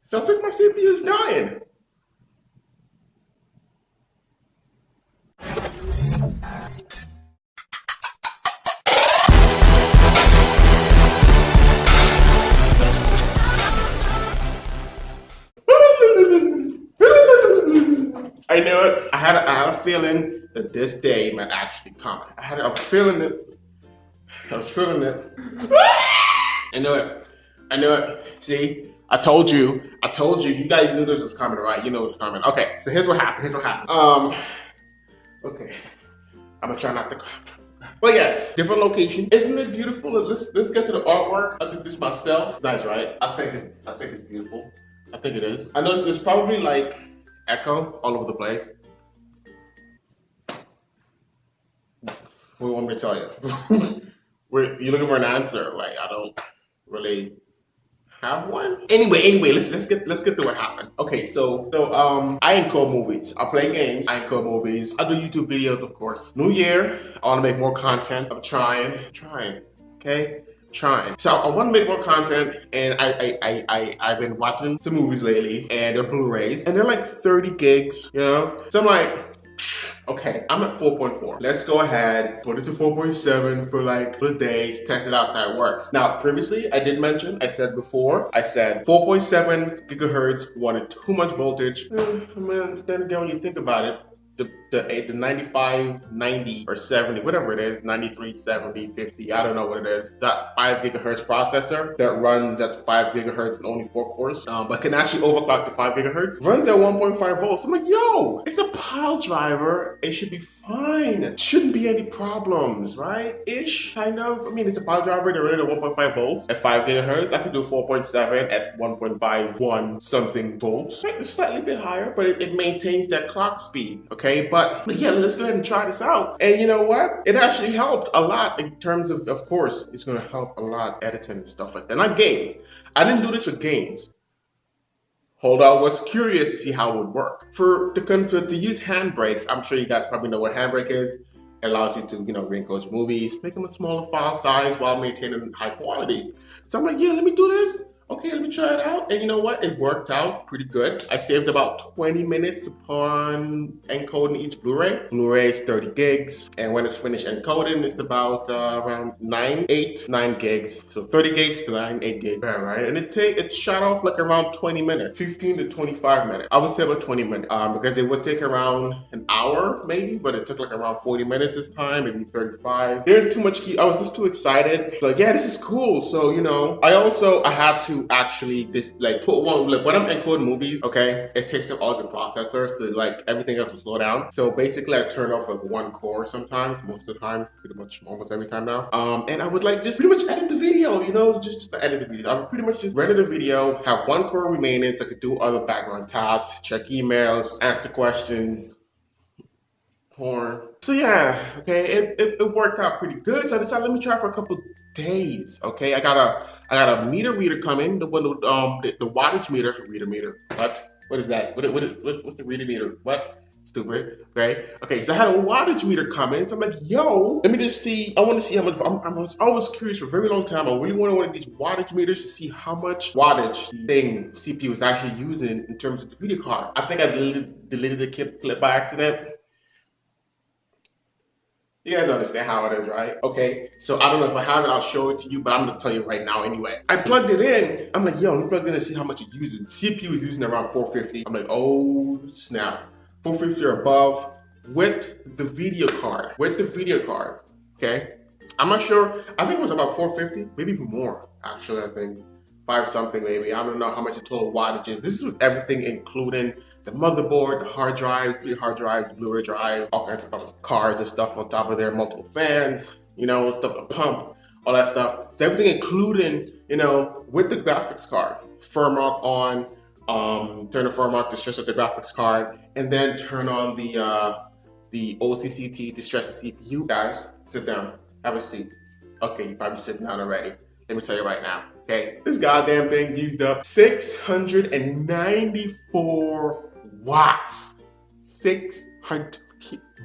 So I think my CPU is dying. I knew it. I had a feeling that this day might actually come. I was feeling it. I was feeling it. I knew it. I knew it. See, I told you. I told you. You guys knew this was coming, right? You know it's coming. Okay, so here's what happened. Here's what happened. Okay. I'm gonna try not to cry. Well, yes, different location. Isn't it beautiful? Let's get to the artwork. I did this myself. Nice, right? I think it's beautiful. I think it is. I know there's probably like echo all over the place. What do you want me to tell you? You're looking for an answer. Like I don't really have one. Anyway, let's get to what happened. Okay, so I encode movies. I play games. I encode movies. I do YouTube videos, of course. New year, I want to make more content. I'm trying. Okay. Trying. So I want to make more content, and I've been watching some movies lately, and they're Blu-rays, and they're like 30 gigs, you know? So I'm like, okay, I'm at 4.4. Let's go ahead, put it to 4.7 for like a couple of days, test it out, see how it works. Now, previously, I said 4.7 gigahertz wanted too much voltage. Man, then again, when you think about it, the 95, 90, or 70, whatever it is, 93, 70, 50, I don't know what it is, that 5 gigahertz processor that runs at 5 gigahertz and only 4 cores, but can actually overclock to 5 gigahertz, runs at 1.5 volts. I'm like, yo, it's a pile driver. It should be fine. It shouldn't be any problems, right? Ish, kind of. I mean, it's a pile driver. They're running at 1.5 volts at 5 gigahertz. I could do 4.7 at 1.51 something volts. It's slightly bit higher, but it maintains that clock speed, okay? But yeah, let's go ahead and try this out. And you know what? It actually helped a lot in terms of course, it's going to help a lot editing and stuff like that. Not games. I didn't do this for games. Hold on, I was curious to see how it would work. To use Handbrake, I'm sure you guys probably know what Handbrake is. It allows you to, re-encode your movies, make them a smaller file size while maintaining high quality. So I'm like, yeah, let me do this. Okay, let me try it out. And you know what? It worked out pretty good. I saved about 20 minutes upon encoding each Blu-ray. Blu-ray is 30 gigs. And when it's finished encoding, it's about around 9 gigs. So 30 gigs to 8 gigs. Yeah, right? And it shot off like around 20 minutes, 15 to 25 minutes. I would say about 20 minutes because it would take around an hour maybe, but it took like around 40 minutes this time, maybe 35. There ain't too much key. I was just too excited. Like, yeah, this is cool. So, I had to actually put one, like when I'm encoding movies, okay, it takes up all the processor, so like everything else will slow down. So basically I turn off like one core sometimes, most of the time, pretty much almost every time now. And I would like just pretty much edit the video, just edit the video. I would pretty much just render the video, have one core remaining so I could do other background tasks, check emails, answer questions, porn. So yeah, okay, it worked out pretty good. So I decided let me try for a couple days. Okay, I got a meter reader coming. The one the wattage meter. What is that? What's the reader meter? What? Stupid. Okay, so I had a wattage meter coming. So I'm like, yo, let me just see. I want to see how much. I was always curious for a very long time. I really wanted one of these wattage meters to see how much wattage the CPU is actually using in terms of the video card. I think I deleted the clip by accident. You guys understand how it is, right? Okay, so I don't know if I have it, I'll show it to you, but I'm gonna tell you right now anyway. I plugged it in, I'm like, yo, let me plug it in and see how much it uses. CPU is using around 450. I'm like, oh snap, 450 or above with the video card, okay? I'm not sure, I think it was about 450, maybe even more, actually, I think. 5 something maybe, I don't know how much the total wattage is. This is with everything including the motherboard, the hard drives, 3 hard drives, Blu-ray drive, all kinds of cards and stuff on top of there, multiple fans, stuff to pump, all that stuff. So everything including, with the graphics card, firmware on, turn the firmware to stress up the graphics card, and then turn on the OCCT to stress the CPU. Guys, sit down, have a seat. Okay, you're probably sitting down already. Let me tell you right now, okay? This goddamn thing used up 694 watts. 600.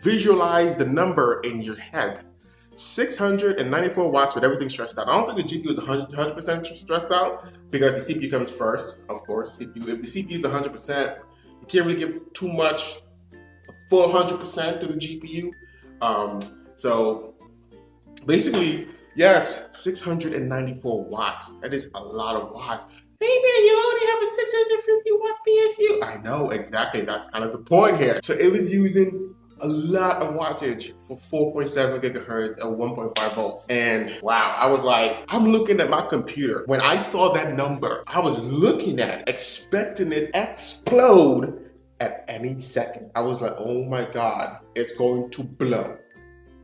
Visualize the number in your head. 694 watts with everything stressed out. I don't think the GPU is 100% stressed out because the CPU comes first, of course. CPU. If the CPU is 100%, you can't really give too much, full 100% to the GPU. So basically, yes, 694 watts. That is a lot of watts. Baby, you only have a 650 watt PSU. I know, exactly. That's kind of the point here. So it was using a lot of wattage for 4.7 gigahertz at 1.5 volts. And wow, I was like, I'm looking at my computer. When I saw that number, I was looking at it, expecting it to explode at any second. I was like, oh my God, it's going to blow.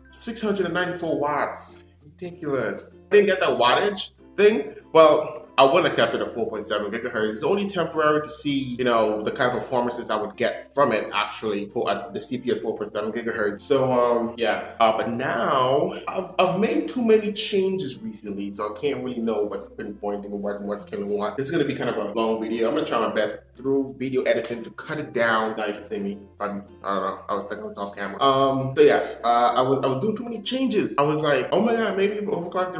694 watts, ridiculous. I didn't get that wattage thing. Well, I wouldn't have kept it at 4.7 gigahertz. It's only temporary to see, you know, the kind of performances I would get from it actually for the CPU at 4.7 gigahertz. So yes, but now I've made too many changes recently, so I can't really know what's pinpointing and what's killing what. This is gonna be kind of a long video. I'm gonna try my best through video editing to cut it down. Now you can see me. I don't know. I was thinking I was off camera. So yes, I was doing too many changes. I was like, oh my God, maybe overclock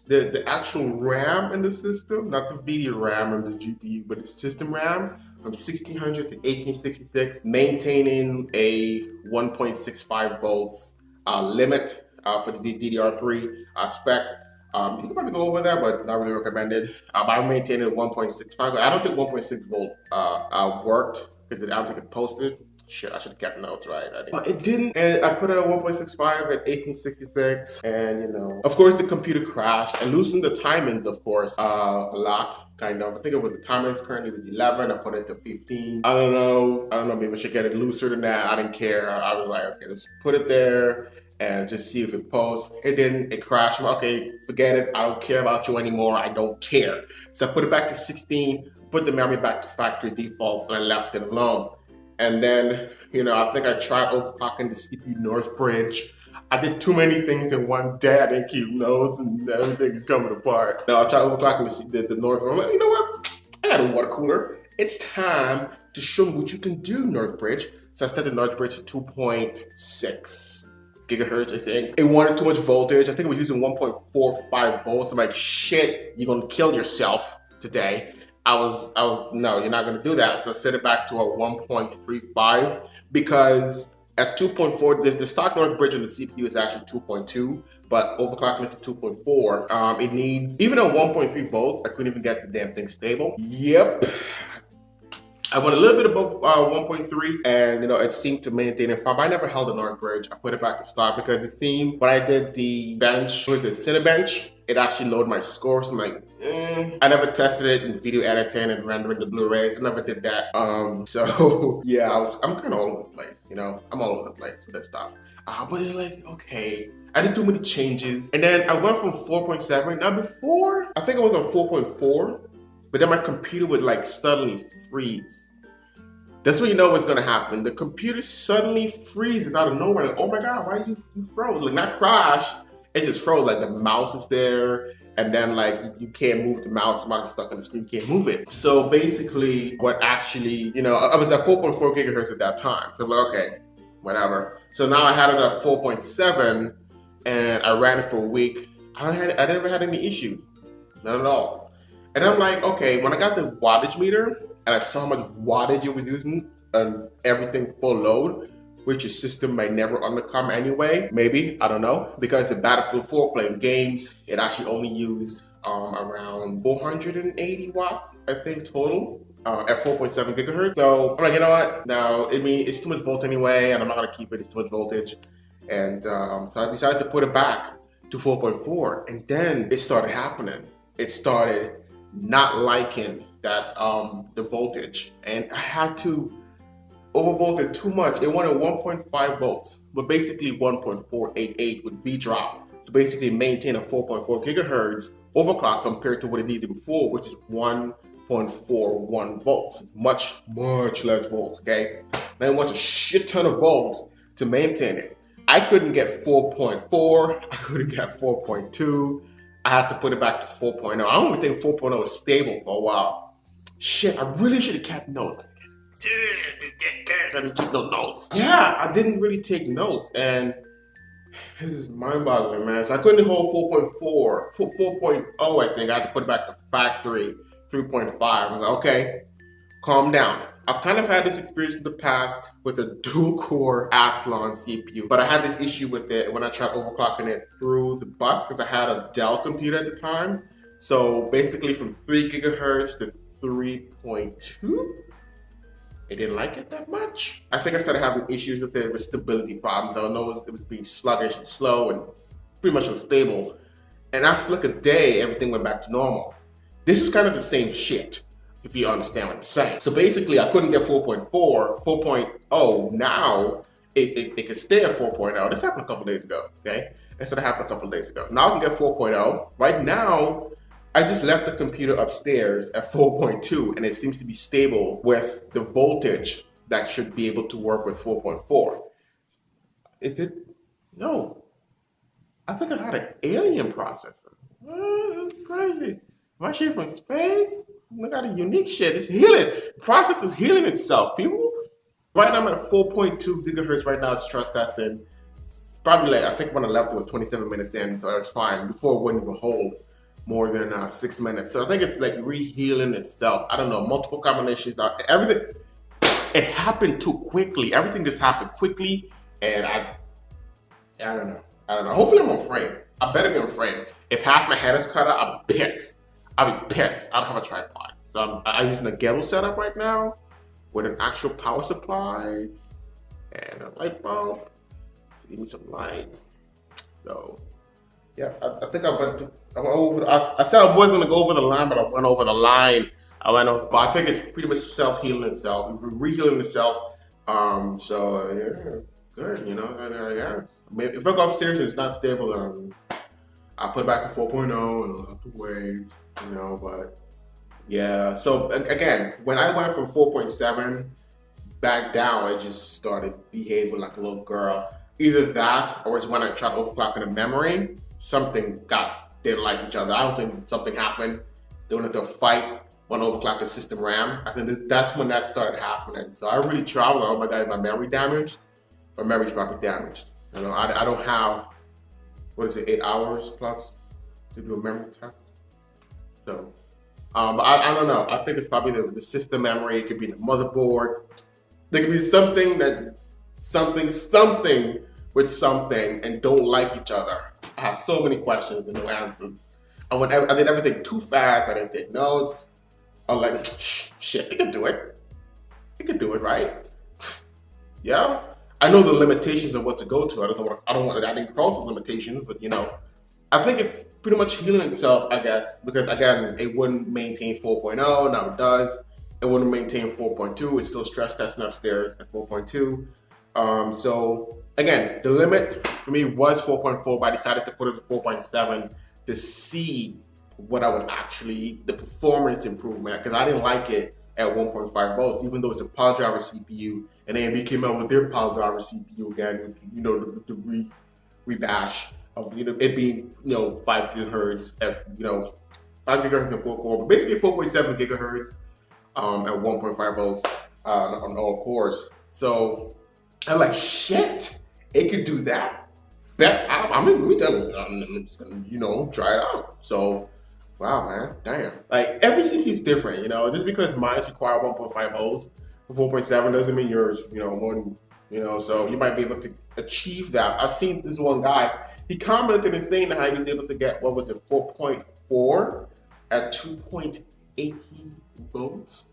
the actual RAM in the system, not the video RAM and the GPU, but the system RAM from 1600 to 1866, maintaining a 1.65 volts limit for the DDR3 spec. You can probably go over that, but it's not really recommended. I'm maintaining 1.65. I don't think 1.6 volt worked because I don't think it posted. Shit, I should have kept notes, right? But it didn't, and I put it at 1.65 at 1866, and you know, of course, the computer crashed. I loosened the timings, of course, a lot, kind of. I think it was the timings currently was 11. I put it to 15. I don't know. Maybe I should get it looser than that. I didn't care. I was like, okay, let's put it there and just see if it posts. It didn't. It crashed. Okay, forget it. I don't care about you anymore. I don't care. So I put it back to 16. Put the memory back to factory defaults, and I left it alone. And then, you know, I think I tried overclocking the CPU North Bridge. I did too many things in one day. I didn't keep notes and everything's coming apart. Now I tried overclocking the North Bridge. I'm like, you know what? I got a water cooler. It's time to show me what you can do, North Bridge. So I set the North Bridge to 2.6 gigahertz, I think. It wanted too much voltage. I think it was using 1.45 volts. I'm like, shit, you're gonna kill yourself today. I was no, you're not gonna do that. So I set it back to a 1.35 because at 2.4, the stock North Bridge on the CPU is actually 2.2, but overclocking it to 2.4, it needs, even at 1.3 volts, I couldn't even get the damn thing stable. Yep. I went a little bit above 1.3, and you know, it seemed to maintain it fine. But I never held the North Bridge. I put it back to stock because it seemed when I did the bench, what was it, Cinebench, it actually loaded my score. So I'm like, I never tested it in video editing and rendering the Blu-rays. I never did that. So yeah, I'm kind of all over the place. You know, I'm all over the place with that stuff. But it's like, okay, I did too many changes, and then I went from 4.7. Now before, I think I was on 4.4. But then my computer would like suddenly freeze. That's when you know what's gonna happen. The computer suddenly freezes out of nowhere. Like, oh my God, why you froze? Like, not crash, it just froze. Like the mouse is there, and then like you can't move the mouse is stuck on the screen, you can't move it. So basically what actually, you know, I was at 4.4 gigahertz at that time. So I'm like, okay, whatever. So now I had it at 4.7 and I ran it for a week. I never had any issues, none at all. And I'm like, okay, when I got the wattage meter and I saw how much wattage it was using and everything full load, which your system may never undercome anyway, maybe, I don't know, because the Battlefield 4 playing games, it actually only used around 480 watts, I think, total. At 4.7 gigahertz. So I'm like, you know what? No, I mean, it's too much volt anyway, and I'm not gonna keep it, it's too much voltage. And so I decided to put it back to 4.4, and then it started happening. It started not liking that the voltage, and I had to overvolt it too much. It wanted 1.5 volts, but basically 1.488 with V drop to basically maintain a 4.4 gigahertz overclock compared to what it needed before, which is 1.41 volts. Much less volts, okay? Now it wants a shit ton of volts to maintain it. I couldn't get 4.4, I couldn't get 4.2. I had to put it back to 4.0. I don't even think 4.0 was stable for a while. Shit, I really should have kept notes. I didn't keep no notes. Yeah, I didn't really take notes, and This is mind-boggling, man. So I couldn't hold 4.4, 4.0, I think. I had to put it back to factory 3.5. I was like, okay, calm down. I've kind of had this experience in the past with a dual-core Athlon CPU, but I had this issue with it when I tried overclocking it through the bus because I had a Dell computer at the time. So basically from 3 gigahertz to 3.2, it didn't like it that much. I think I started having issues with it with stability problems. I know it was being sluggish and slow and pretty much unstable. And after like a day, everything went back to normal. This is kind of the same shit, if you understand what I'm saying. So basically, I couldn't get 4.4, 4.0. Now, it could stay at 4.0. This happened a couple days ago, okay? This happened a couple of days ago. Now I can get 4.0. Right now, I just left the computer upstairs at 4.2 and it seems to be stable with the voltage that should be able to work with 4.4. Is it? No. I think I had an alien processor. That's crazy. Am I shit from space? I got a unique shit. It's healing. The process is healing itself, people. Right now I'm at 4.2 gigahertz right now. It's stress testing. Probably like, I think when I left it was 27 minutes in, so it was fine. Before it wouldn't even hold more than 6 minutes. So I think it's like rehealing itself. I don't know, multiple combinations. Everything, it happened too quickly. Everything just happened quickly, and I don't know. I don't know. Hopefully I'm on frame. I better be on frame. If half my head is cut out, I'll be pissed. I'll be pissed. I don't have a tripod. So I'm using a ghetto setup right now with an actual power supply and a light bulb to give me some light. So yeah, I think I went over. I said I wasn't gonna go over the line, but I went over the line. But I think it's pretty much self-healing itself, re-healing itself. So yeah, it's good, you know. I guess. Maybe if I go upstairs and it's not stable, I'll put it back to 4.0 and I'll have to wait, you know. But yeah. So again, when I went from 4.7 back down, I just started behaving like a little girl. Either that, or it's when I tried overclocking the memory, didn't like each other. I don't think something happened. They went into a fight, one overclocked the system RAM. I think that's when that started happening. So I really traveled. Oh my God, is my memory damaged? My memory's probably damaged. You know, I don't have, 8 hours plus to do a memory test. So, but I don't know. I think it's probably the system memory. It could be the motherboard. There could be something with something and don't like each other. I have so many questions and no answers. I did everything too fast. I didn't take notes. I was like, shit, it could do it. It could do it, right? Yeah. I know the limitations of what to go to. I didn't cross those limitations, but you know, I think it's pretty much healing itself, I guess, because again, it wouldn't maintain 4.0, now it does. It wouldn't maintain 4.2, it's still stress testing upstairs at 4.2. So again, the limit for me was 4.4, but I decided to put it at 4.7 to see what I would actually, the performance improvement, because I didn't like it at 1.5 volts, even though it's a power driver CPU, and AMD came out with their power driver CPU again, you know, the rebash of, you know, it being, you know, 5 gigahertz at, you know, 5 gigahertz and 4 core, but basically 4.7 gigahertz at 1.5 volts on all cores. So I'm like, shit, it could do that. I'm just gonna, you know, try it out. So, wow, man, damn. Like every CPU is different, you know. Just because mine require 1.5 volts for 4.7 doesn't mean yours, you know, more than, you know. So you might be able to achieve that. I've seen this one guy. He commented and saying that he was able to get 4.4 at 2.80 volts.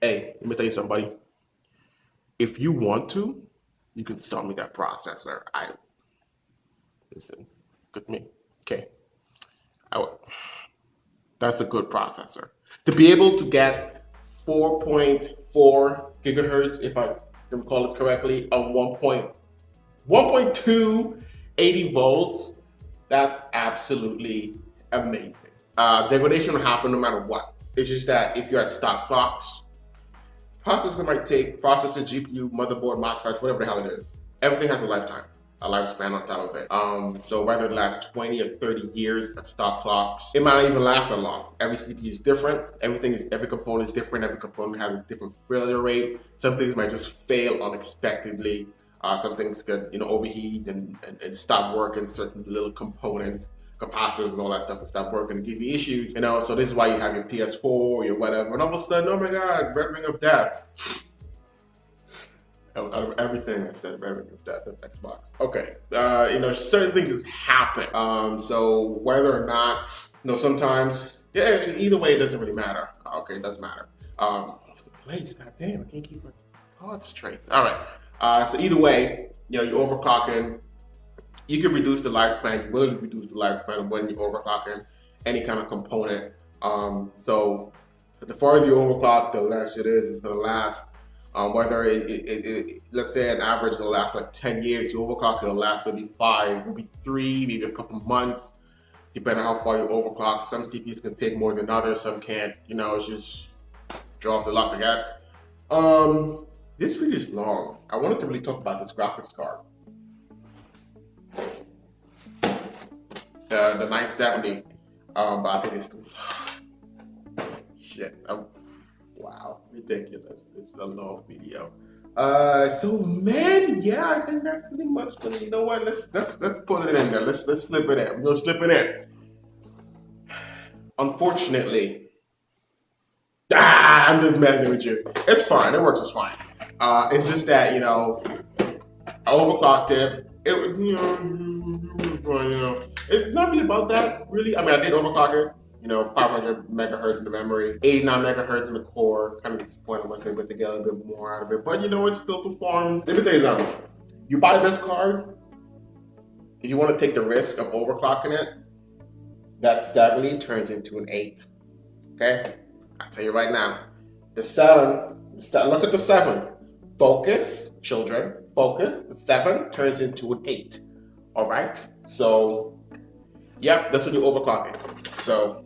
Hey, let me tell you something, buddy. If you want to, you can sell me that processor. Listen, good to me. Okay. That's a good processor. To be able to get 4.4 gigahertz, if I recall this correctly, on 1.2 80 volts, that's absolutely amazing. Degradation will happen no matter what. It's just that if you're at stock clocks, processor might take processor, GPU, motherboard, MOSFETs, whatever the hell it is. Everything has a lifespan on top of it. So whether it lasts 20 or 30 years at stock clocks, it might not even last that long. Every CPU is different. Every component is different. Every component has a different failure rate. Some things might just fail unexpectedly. Some things could, overheat and stop working. Certain little components, capacitors, and all that stuff would stop working and give you issues. So this is why you have your PS4 or your whatever, and all of a sudden, oh my God, red ring of death. Out of everything I said, red ring of death. That's Xbox. Okay, certain things just happen. So whether or not, sometimes, yeah, either way, it doesn't really matter. Okay, it doesn't matter. The plates, goddamn, I can't keep my thoughts straight. All right. So either way, you're overclocking. You can reduce the lifespan. You will reduce the lifespan when you're overclocking any kind of component. So the farther you overclock, the less it's going to last. Whether let's say an average will last like 10 years, you overclock, it'll last maybe 5, maybe 3, maybe a couple months, depending on how far you overclock. Some CPUs can take more than others, some can't. It's just draw off the luck, I guess. This video is long. I wanted to really talk about this graphics card. The 970, but I think it's too shit. Wow, ridiculous. It's a long video. So man, yeah, I think that's pretty much. But you know what? Let's put it in there. Let's slip it in. We're gonna slip it in. Unfortunately, I'm just messing with you. It's fine. It works just fine. It's just that I overclocked it. It's not really about that. Really, I mean, I did overclock it. 500 megahertz in the memory, 89 megahertz in the core. Kind of disappointed once they put together a bit more out of it, but it still performs. Let me tell you something. You buy this card, if you want to take the risk of overclocking it, that 70 turns into an 8. Okay, I'll tell you right now. The 7, look at the 7. Focus, children, focus. The 7 turns into an 8. All right, so yep, that's when you overclock it. So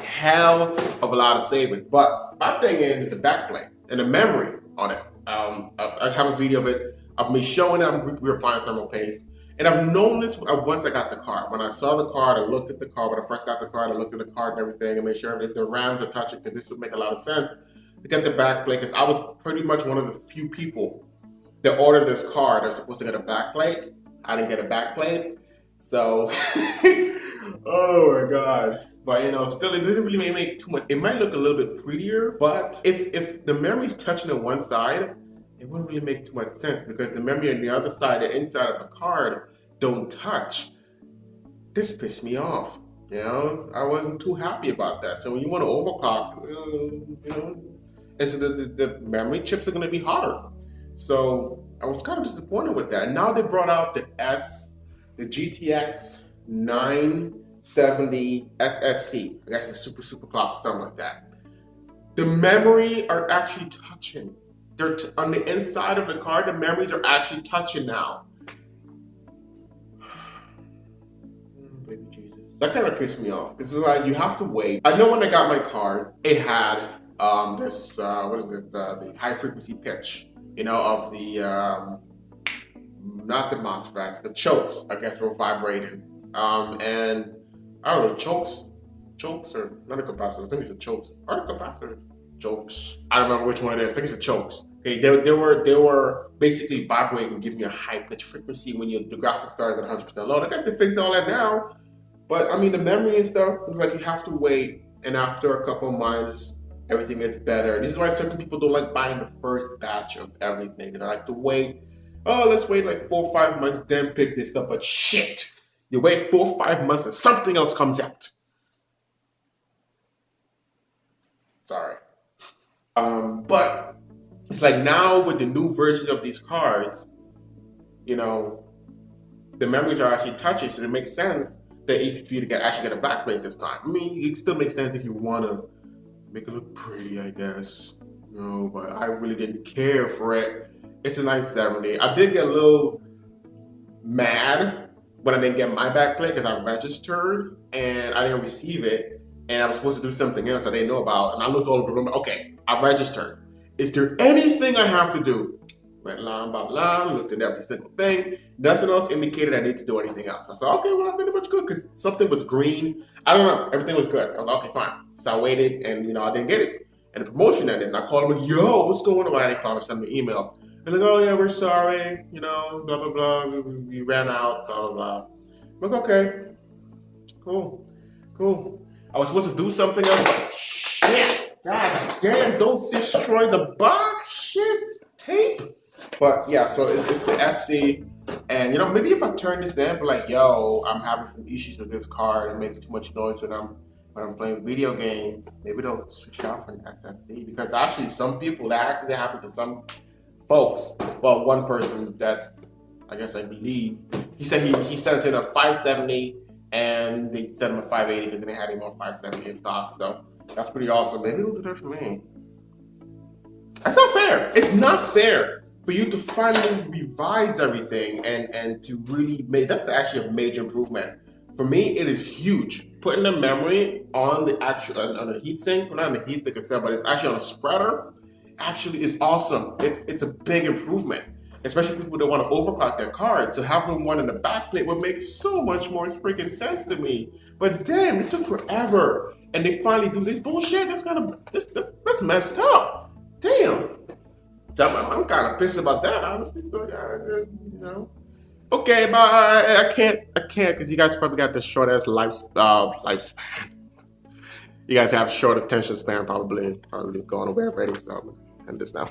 hell of a lot of savings. But my thing is the backplate and the memory on it. I have a video of it, of me showing it. I'm reapplying thermal paste. And I've known this once I got the card. When I saw the card, I looked at the card. When I first got the card, I looked at the card and everything and made sure that the RAMs are touching, because this would make a lot of sense to get the backplate, because I was pretty much one of the few people that ordered this card. They're supposed to get a backplate. I didn't get a backplate. So, oh my God. But still, it doesn't really make too much. It might look a little bit prettier, but if the memory's touching on one side, it wouldn't really make too much sense, because the memory on the other side, the inside of the card, don't touch. This pissed me off. I wasn't too happy about that. So when you want to overclock, and so the memory chips are going to be hotter. So I was kind of disappointed with that. Now they brought out the GTX 970 SSC. I guess it's super clock, something like that. The memory are actually touching. They're on the inside of the card. The memories are actually touching now. Baby Jesus. That kind of pissed me off. It's like you have to wait. I know when I got my card, it had this the high frequency pitch. Of the not the MOSFETs, the chokes, I guess, were vibrating. And I don't know, chokes or not a capacitor. I think it's a chokes. Or a capacitor. Chokes. I don't remember which one it is. I think it's a chokes. Okay, they were basically vibrating, giving you a high pitch frequency when the graphics card is at 100% load. I guess they fixed all that now. But I mean, the memory and stuff, it's like you have to wait, and after a couple of months, everything is better. This is why certain people don't like buying the first batch of everything. They like to wait. Oh, let's wait like 4 or 5 months, then pick this up. But shit, you wait 4 or 5 months and something else comes out. Sorry. But it's like now with the new version of these cards, the memories are actually touching, so it makes sense that for you to actually get a backplate this time. I mean, it still makes sense if you want to make it look pretty, I guess. But I really didn't care for it. It's a 970. I did get a little mad when I didn't get my backplate, because I registered and I didn't receive it, and I was supposed to do something else I didn't know about. And I looked all over the room. Okay, I registered. Is there anything I have to do? Went line by line, looked at every single thing. Nothing else indicated I need to do anything else. I said, okay, well, I'm pretty much good, because something was green. I don't know. Everything was good. I was like, okay, fine. So I waited, and I didn't get it. And the promotion ended, and I called him like, yo, what's going on? I didn't call him, send me an email. They're like, oh yeah, we're sorry, you know, blah blah blah. We ran out, blah blah blah. I'm like, okay, cool, cool. I was supposed to do something else, but shit, god damn, don't destroy the box, shit, tape. But yeah, so it's the SC, and you know, maybe if I turn this in, but like, yo, I'm having some issues with this card. It makes too much noise when I'm playing video games. Maybe they'll switch it out for an SSD because actually, some people that actually happened to some folks. Well, one person that I guess I believe he said he sent in a 570 and they sent him a 580 because they had him on 570 in stock. So that's pretty awesome. Maybe it'll do that for me. That's not fair. It's not fair for you to finally revise everything and to really make. That's actually a major improvement. For me, it is huge. Putting the memory on the actual on the heatsink, well, not on the heatsink itself, but it's actually on a spreader. Actually, is awesome. It's a big improvement, especially people that want to overclock their cards. So having one in the backplate would make so much more freaking sense to me. But damn, it took forever, and they finally do this bullshit. That's messed up. Damn. So I'm kind of pissed about that, honestly. So yeah, you know. Okay, but I can't, because you guys probably got the short ass lifespan. You guys have short attention span, probably going away already. So, and this now.